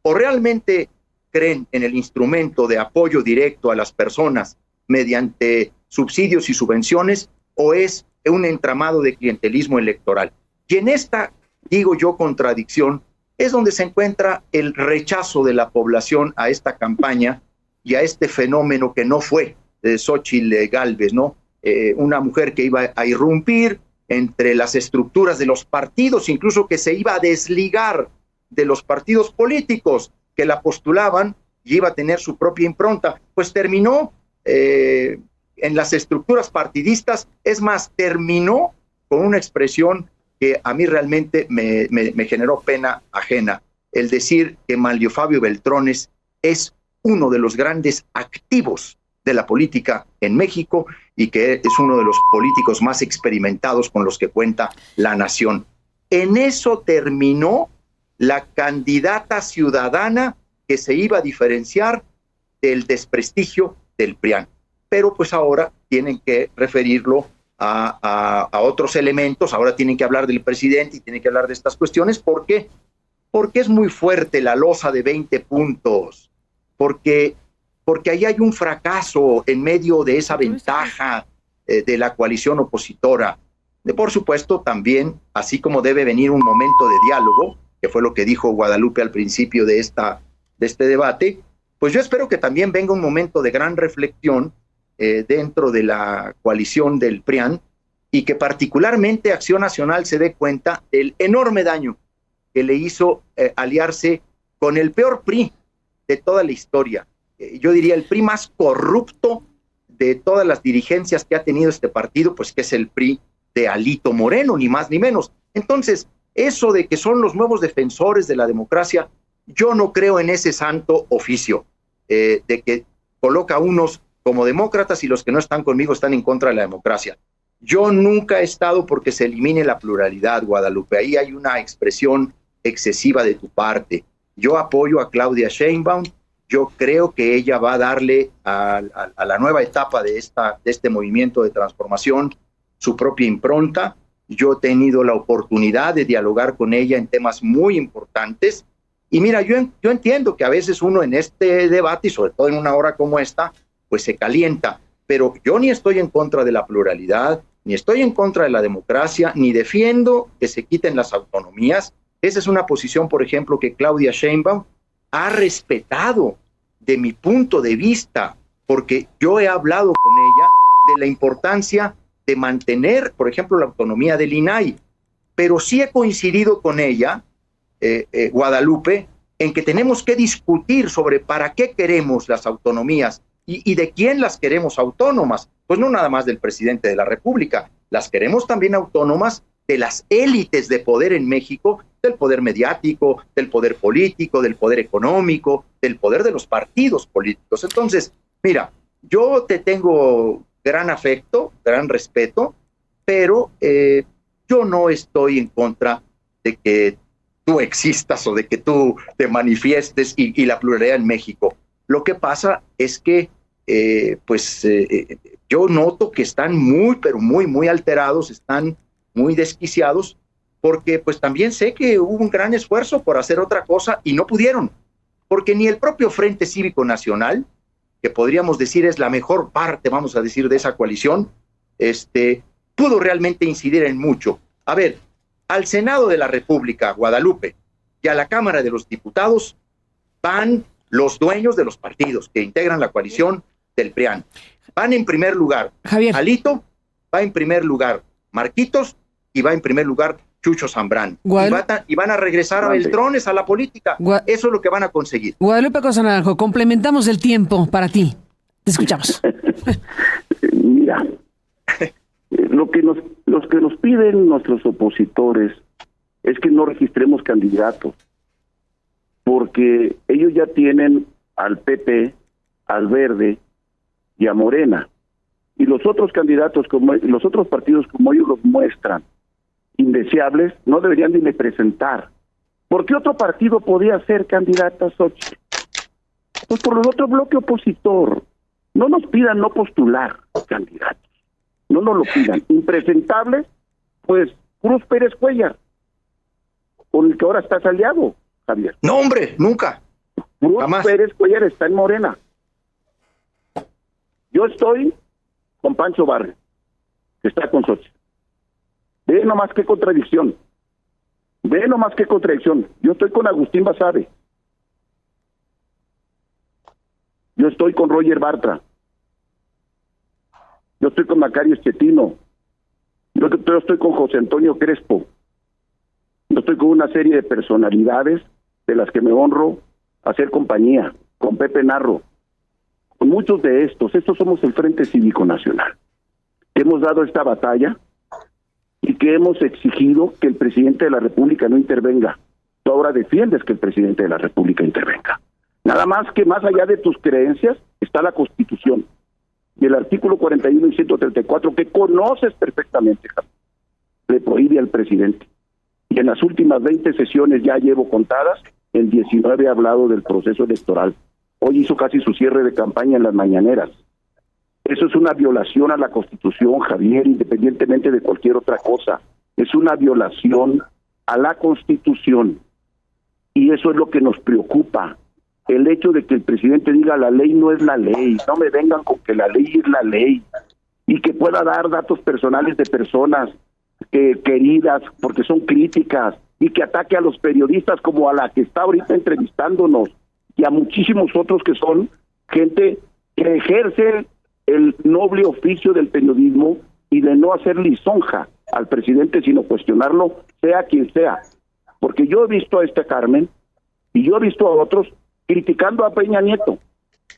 O realmente creen en el instrumento de apoyo directo a las personas mediante subsidios y subvenciones, o es un entramado de clientelismo electoral. Y en esta, digo yo, contradicción, es donde se encuentra el rechazo de la población a esta campaña y a este fenómeno que no fue de Xóchitl Gálvez, ¿no? Una mujer que iba a irrumpir entre las estructuras de los partidos, incluso que se iba a desligar de los partidos políticos que la postulaban y iba a tener su propia impronta, pues terminó en las estructuras partidistas. Es más, terminó con una expresión que a mí realmente me generó pena ajena, el decir que Manlio Fabio Beltrones es uno de los grandes activos de la política en México y que es uno de los políticos más experimentados con los que cuenta la nación. En eso terminó la candidata ciudadana que se iba a diferenciar del desprestigio del PRIAN. Pero pues ahora tienen que referirlo a otros elementos, ahora tienen que hablar del presidente y tienen que hablar de estas cuestiones. ¿Por qué? Porque es muy fuerte la losa de 20 puntos, porque ahí hay un fracaso en medio de esa ventaja de la coalición opositora. Por supuesto, también, así como debe venir un momento de diálogo, que fue lo que dijo Guadalupe al principio de este debate, pues yo espero que también venga un momento de gran reflexión dentro de la coalición del PRIAN y que particularmente Acción Nacional se dé cuenta del enorme daño que le hizo aliarse con el peor PRI de toda la historia. Yo diría el PRI más corrupto de todas las dirigencias que ha tenido este partido, pues que es el PRI de Alito Moreno, ni más ni menos. Entonces, eso de que son los nuevos defensores de la democracia, yo no creo en ese santo oficio, de que coloca a unos como demócratas y los que no están conmigo están en contra de la democracia. Yo nunca he estado porque se elimine la pluralidad, Guadalupe. Ahí hay una expresión excesiva de tu parte. Yo apoyo a Claudia Sheinbaum. Yo creo que ella va a darle a la nueva etapa de este movimiento de transformación su propia impronta. Yo he tenido la oportunidad de dialogar con ella en temas muy importantes. Y mira, yo entiendo que a veces uno en este debate, y sobre todo en una hora como esta, pues se calienta. Pero yo ni estoy en contra de la pluralidad, ni estoy en contra de la democracia, ni defiendo que se quiten las autonomías. Esa es una posición, por ejemplo, que Claudia Sheinbaum ha respetado de mi punto de vista, porque yo he hablado con ella de la importancia de mantener, por ejemplo, la autonomía del INAI, pero sí he coincidido con ella, Guadalupe, en que tenemos que discutir sobre para qué queremos las autonomías y de quién las queremos autónomas. Pues no nada más del presidente de la República, las queremos también autónomas de las élites de poder en México, del poder mediático, del poder político, del poder económico, del poder de los partidos políticos. Entonces, mira, yo te tengo gran afecto, gran respeto, pero yo no estoy en contra de que tú existas o de que tú te manifiestes y la pluralidad en México. Lo que pasa es que yo noto que están muy, pero muy, muy alterados, están muy desquiciados, porque pues también sé que hubo un gran esfuerzo por hacer otra cosa y no pudieron, porque ni el propio Frente Cívico Nacional, que podríamos decir es la mejor parte, vamos a decir, de esa coalición, pudo realmente incidir en mucho. A ver, al Senado de la República, Guadalupe, y a la Cámara de los Diputados van los dueños de los partidos que integran la coalición del PRIAN. Van en primer lugar Javier. Alito, va en primer lugar Marquitos y va en primer lugar Chucho Zambrán. Y van a regresar a Beltrones a la política. Eso es lo que van a conseguir. Guadalupe Cosa Naranjo, complementamos el tiempo para ti. Te escuchamos. Mira, los que nos piden nuestros opositores es que no registremos candidatos, porque ellos ya tienen al PP, al Verde y a Morena, y los otros candidatos, como los otros partidos, como ellos los muestran indeseables, no deberían ni presentar. ¿Por qué otro partido podía ser candidata a Xóchitl? Pues por el otro bloque opositor. No nos pidan no postular candidatos, no nos lo pidan. Impresentables, pues Cruz Pérez Cuellar, con el que ahora estás aliado, Javier. No, hombre, nunca. Cruz Jamás. Pérez Cuellar está en Morena. Yo estoy con Pancho Barrio, que está con Xóchitl. Ve nomás qué contradicción. Ve nomás qué contradicción. Yo estoy con Agustín Basabe. Yo estoy con Roger Bartra. Yo estoy con Macario Schettino. Yo estoy con José Antonio Crespo. Yo estoy con una serie de personalidades de las que me honro hacer compañía, con Pepe Narro, con muchos de estos somos el Frente Cívico Nacional. Hemos dado esta batalla y que hemos exigido que el presidente de la República no intervenga. Tú ahora defiendes que el presidente de la República intervenga. Nada más que más allá de tus creencias está la Constitución y el artículo 41 y 134 que conoces perfectamente, le prohíbe al presidente. Y en las últimas 20 sesiones ya llevo contadas, en 19 he hablado del proceso electoral. Hoy hizo casi su cierre de campaña en las mañaneras. Eso es una violación a la Constitución, Javier, independientemente de cualquier otra cosa. Es una violación a la Constitución. Y eso es lo que nos preocupa. El hecho de que el presidente diga la ley no es la ley. No me vengan con que la ley es la ley. Y que pueda dar datos personales de personas queridas porque son críticas. Y que ataque a los periodistas como a la que está ahorita entrevistándonos. Y a muchísimos otros que son gente que ejerce el noble oficio del periodismo y de no hacer lisonja al presidente, sino cuestionarlo, sea quien sea. Porque yo he visto a Carmen y yo he visto a otros criticando a Peña Nieto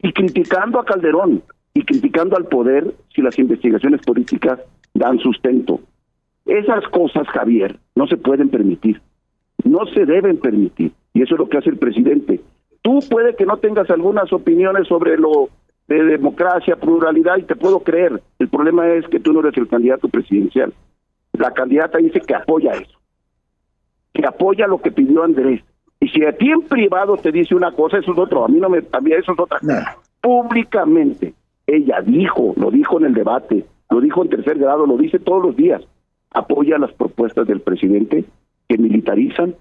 y criticando a Calderón y criticando al poder si las investigaciones políticas dan sustento. Esas cosas, Javier, no se pueden permitir, no se deben permitir, y eso es lo que hace el presidente. Tú puede que no tengas algunas opiniones sobre lo de democracia, pluralidad, y te puedo creer. El problema es que tú no eres el candidato presidencial. La candidata dice que apoya eso, que apoya lo que pidió Andrés. Y si a ti en privado te dice una cosa, eso es otro. A mí eso es otra cosa. Públicamente, ella lo dijo en el debate, lo dijo en tercer grado, lo dice todos los días. Apoya las propuestas del presidente que militarizan,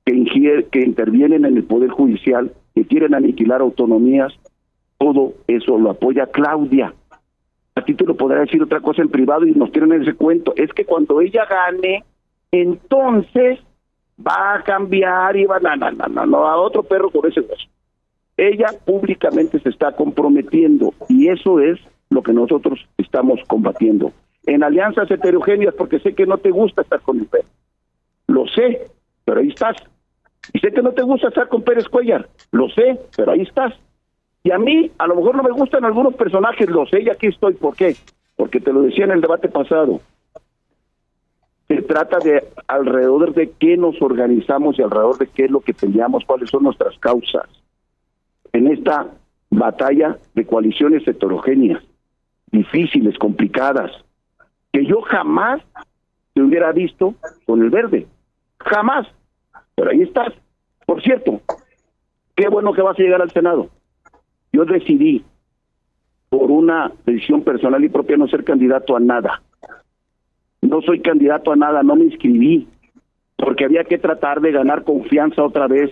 que intervienen en el Poder Judicial, que quieren aniquilar autonomías. Todo eso lo apoya Claudia. A ti te lo podrá decir otra cosa en privado y nos tienen ese cuento. Es que cuando ella gane, entonces va a cambiar y va a otro perro con ese hueso. Ella públicamente se está comprometiendo y eso es lo que nosotros estamos combatiendo. En alianzas heterogéneas, porque sé que no te gusta estar con el perro. Lo sé, pero ahí estás. Y sé que no te gusta estar con Pérez Cuellar. Lo sé, pero ahí estás. Y a mí, a lo mejor no me gustan algunos personajes, lo sé, y aquí estoy. ¿Por qué? Porque te lo decía en el debate pasado. Se trata de alrededor de qué nos organizamos y alrededor de qué es lo que peleamos, cuáles son nuestras causas. En esta batalla de coaliciones heterogéneas, difíciles, complicadas, que yo jamás te hubiera visto con el verde. Jamás. Pero ahí estás. Por cierto, qué bueno que vas a llegar al Senado. Yo decidí, por una decisión personal y propia, no ser candidato a nada. No soy candidato a nada, no me inscribí, porque había que tratar de ganar confianza otra vez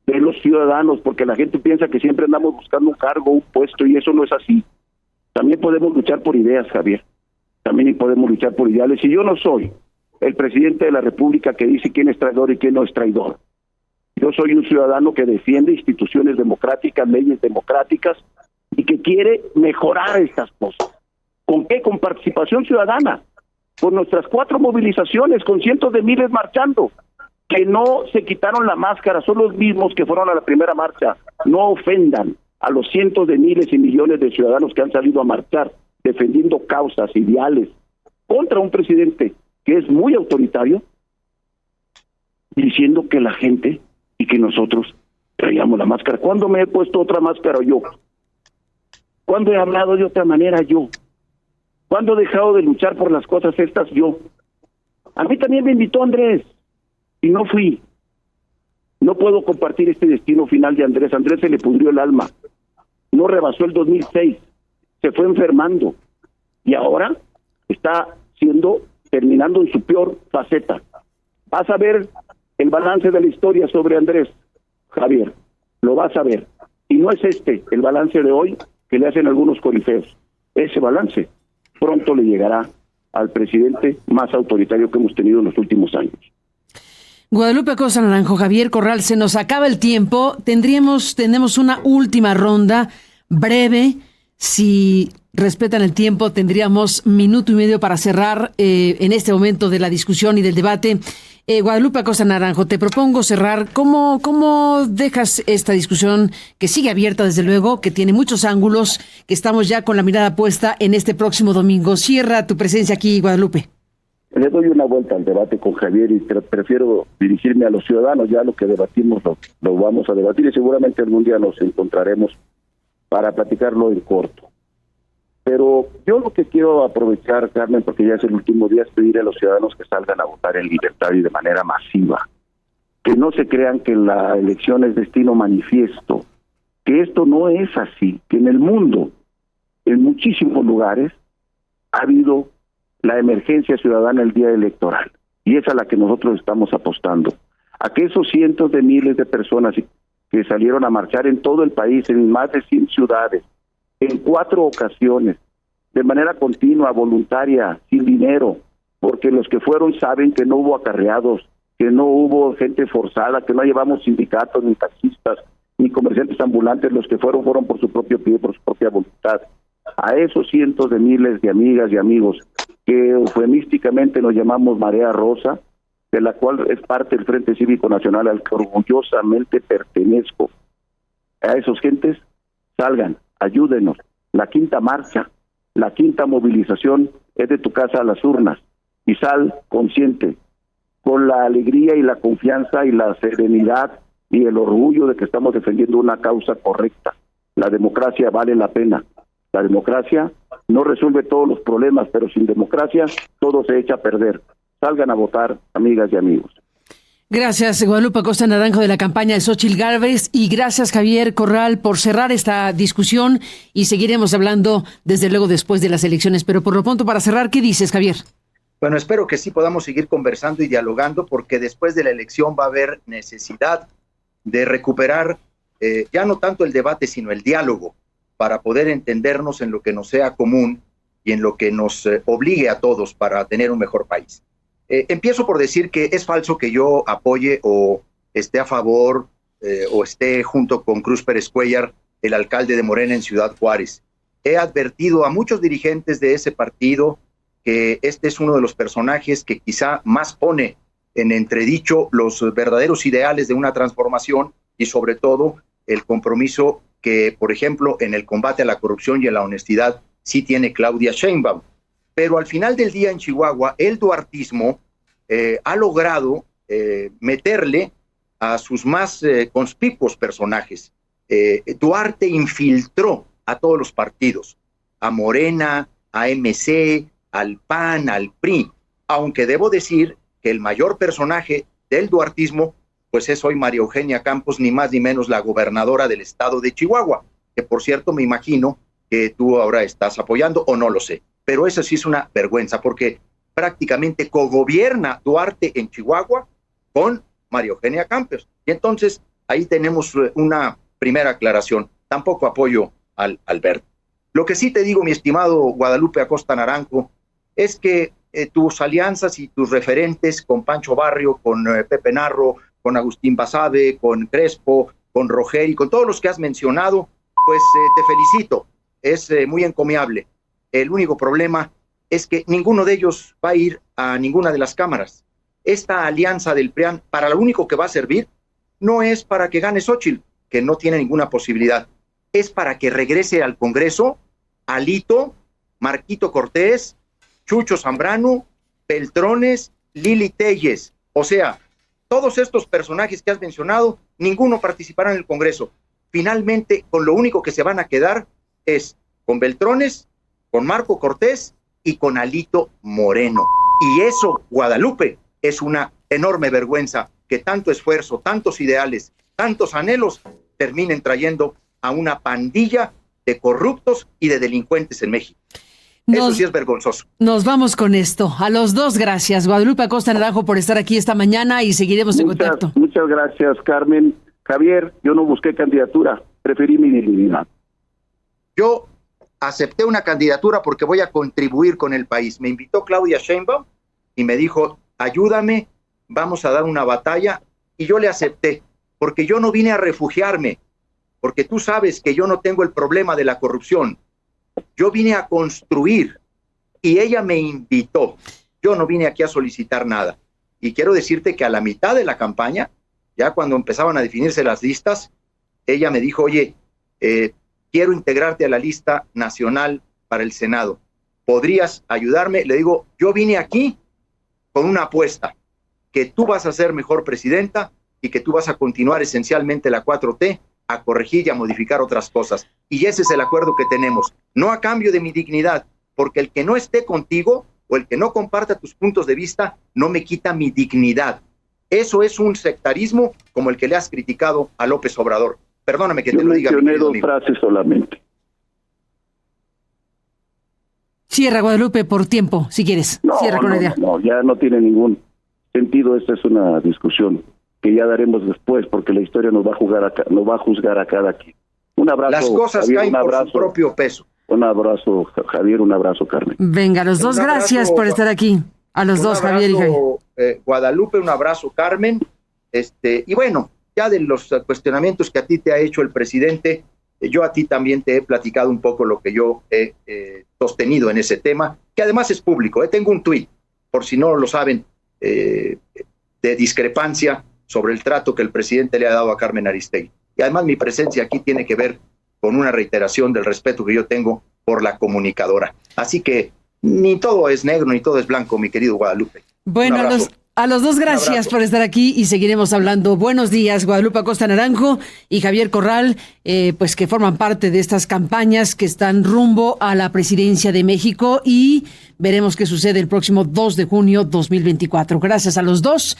de los ciudadanos, porque la gente piensa que siempre andamos buscando un cargo, un puesto, y eso no es así. También podemos luchar por ideas, Javier. También podemos luchar por ideales. Y yo no soy el presidente de la República que dice quién es traidor y quién no es traidor. Yo soy un ciudadano que defiende instituciones democráticas, leyes democráticas, y que quiere mejorar estas cosas. ¿Con qué? Con participación ciudadana, con nuestras 4 movilizaciones, con cientos de miles marchando, que no se quitaron la máscara, son los mismos que fueron a la primera marcha. No ofendan a los cientos de miles y millones de ciudadanos que han salido a marchar, defendiendo causas, ideales, contra un presidente que es muy autoritario, diciendo que la gente y que nosotros traíamos la máscara. ¿Cuándo me he puesto otra máscara yo? ¿Cuándo he hablado de otra manera yo? ¿Cuándo he dejado de luchar por las cosas estas yo? A mí también me invitó Andrés y no fui. No puedo compartir este destino final de Andrés. Andrés se le pudrió el alma. No rebasó el 2006. Se fue enfermando. Y ahora está terminando en su peor faceta. Vas a ver el balance de la historia sobre Andrés, Javier. Lo vas a ver. Y no es el balance de hoy que le hacen algunos corifeos. Ese balance pronto le llegará al presidente más autoritario que hemos tenido en los últimos años. Guadalupe Acosta Naranjo, Javier Corral, se nos acaba el tiempo. Tenemos una última ronda breve. Si respetan el tiempo, tendríamos minuto y medio para cerrar en este momento de la discusión y del debate. Guadalupe Acosta Naranjo, te propongo cerrar. ¿Cómo dejas esta discusión que sigue abierta, desde luego, que tiene muchos ángulos, que estamos ya con la mirada puesta en este próximo domingo? Cierra tu presencia aquí, Guadalupe. Le doy una vuelta al debate con Javier y prefiero dirigirme a los ciudadanos. Ya lo que debatimos lo vamos a debatir y seguramente algún día nos encontraremos para platicarlo en corto. Pero yo lo que quiero aprovechar, Carmen, porque ya es el último día, es pedir a los ciudadanos que salgan a votar en libertad y de manera masiva. Que no se crean que la elección es destino manifiesto, que esto no es así, que en el mundo, en muchísimos lugares, ha habido la emergencia ciudadana el día electoral, y es a la que nosotros estamos apostando, a que esos cientos de miles de personas que salieron a marchar en todo el país, en más de 100 ciudades, en 4 ocasiones, de manera continua, voluntaria, sin dinero, porque los que fueron saben que no hubo acarreados, que no hubo gente forzada, que no llevamos sindicatos, ni taxistas, ni comerciantes ambulantes, los que fueron por su propio pie, por su propia voluntad. A esos cientos de miles de amigas y amigos que eufemísticamente nos llamamos Marea Rosa, de la cual es parte del Frente Cívico Nacional al que orgullosamente pertenezco. A esos gentes, salgan, ayúdenos. La quinta marcha, la quinta movilización es de tu casa a las urnas, y sal consciente, con la alegría y la confianza y la serenidad y el orgullo de que estamos defendiendo una causa correcta. La democracia vale la pena. La democracia no resuelve todos los problemas, pero sin democracia todo se echa a perder. Salgan a votar, amigas y amigos. Gracias, Guadalupe Acosta Naranjo, de la campaña de Xóchitl Gálvez, y gracias, Javier Corral, por cerrar esta discusión, y seguiremos hablando desde luego después de las elecciones. Pero por lo pronto, para cerrar, ¿qué dices, Javier? Bueno, espero que sí podamos seguir conversando y dialogando, porque después de la elección va a haber necesidad de recuperar ya no tanto el debate, sino el diálogo, para poder entendernos en lo que nos sea común y en lo que nos obligue a todos para tener un mejor país. Empiezo por decir que es falso que yo apoye o esté a favor o esté junto con Cruz Pérez Cuéllar, el alcalde de Morena en Ciudad Juárez. He advertido a muchos dirigentes de ese partido que este es uno de los personajes que quizá más pone en entredicho los verdaderos ideales de una transformación y sobre todo el compromiso que, por ejemplo, en el combate a la corrupción y a la honestidad sí tiene Claudia Sheinbaum. Pero al final del día en Chihuahua, el duartismo ha logrado meterle a sus más conspicuos personajes. Duarte infiltró a todos los partidos, a Morena, a MC, al PAN, al PRI, aunque debo decir que el mayor personaje del duartismo pues es hoy María Eugenia Campos, ni más ni menos la gobernadora del estado de Chihuahua, que por cierto me imagino que tú ahora estás apoyando, o no lo sé, pero eso sí es una vergüenza, porque prácticamente cogobierna Duarte en Chihuahua con María Eugenia Campos, y entonces ahí tenemos una primera aclaración. Tampoco apoyo al Alberto. Lo que sí te digo, mi estimado Guadalupe Acosta Naranjo, es que tus alianzas y tus referentes con Pancho Barrio, con Pepe Narro, con Agustín Basabe, con Crespo, con Roger y con todos los que has mencionado, pues te felicito, es muy encomiable. El único problema es que ninguno de ellos va a ir a ninguna de las cámaras. Esta alianza del PRIAN, para lo único que va a servir, no es para que gane Xóchitl, que no tiene ninguna posibilidad, es para que regrese al Congreso Alito, Marquito Cortés, Chucho Zambrano, Beltrones, Lili Telles. O sea, todos estos personajes que has mencionado, ninguno participará en el Congreso. Finalmente, con lo único que se van a quedar es con Beltrones, con Marco Cortés y con Alito Moreno. Y eso, Guadalupe, es una enorme vergüenza que tanto esfuerzo, tantos ideales, tantos anhelos terminen trayendo a una pandilla de corruptos y de delincuentes en México. Eso sí es vergonzoso. Nos vamos con esto. A los dos, gracias. Guadalupe Acosta Naranjo por estar aquí esta mañana y seguiremos en contacto. Muchas gracias, Carmen. Javier, yo no busqué candidatura, preferí mi dignidad. Yo acepté una candidatura porque voy a contribuir con el país. Me invitó Claudia Sheinbaum y me dijo, ayúdame vamos a dar una batalla, y yo le acepté, porque yo no vine a refugiarme, porque tú sabes que yo no tengo el problema de la corrupción, yo vine a construir, y ella me invitó, yo no vine aquí a solicitar nada, y quiero decirte que a la mitad de la campaña, ya cuando empezaban a definirse las listas, ella me dijo, oye, quiero integrarte a la lista nacional para el Senado, ¿podrías ayudarme? Le digo, yo vine aquí con una apuesta, que tú vas a ser mejor presidenta y que tú vas a continuar esencialmente la 4T, a corregir y a modificar otras cosas. Y ese es el acuerdo que tenemos, no a cambio de mi dignidad, porque el que no esté contigo o el que no comparta tus puntos de vista no me quita mi dignidad. Eso es un sectarismo como el que le has criticado a López Obrador. Perdóname que te lo diga. Yo mencioné dos frases solamente. Cierra, Guadalupe, por tiempo, si quieres. Cierra con la idea. No, ya no tiene ningún sentido. Esta es una discusión que ya daremos después, porque la historia nos va a juzgar a cada quien. Un abrazo. Las cosas Javier, caen por su propio peso. Un abrazo, Javier, un abrazo, Carmen. Venga, los dos, gracias por estar aquí. A los dos, Javier y Javier. Guadalupe, un abrazo, Carmen. Y bueno, ya de los cuestionamientos que a ti te ha hecho el presidente, yo a ti también te he platicado un poco lo que yo he sostenido en ese tema, que además es público. Tengo un tuit, por si no lo saben, de discrepancia sobre el trato que el presidente le ha dado a Carmen Aristegui. Y además mi presencia aquí tiene que ver con una reiteración del respeto que yo tengo por la comunicadora. Así que ni todo es negro ni todo es blanco, mi querido Guadalupe. Bueno, a los dos gracias por estar aquí y seguiremos hablando. Buenos días, Guadalupe Acosta Naranjo y Javier Corral, pues que forman parte de estas campañas que están rumbo a la presidencia de México y veremos qué sucede el próximo 2 de junio 2024. Gracias a los dos.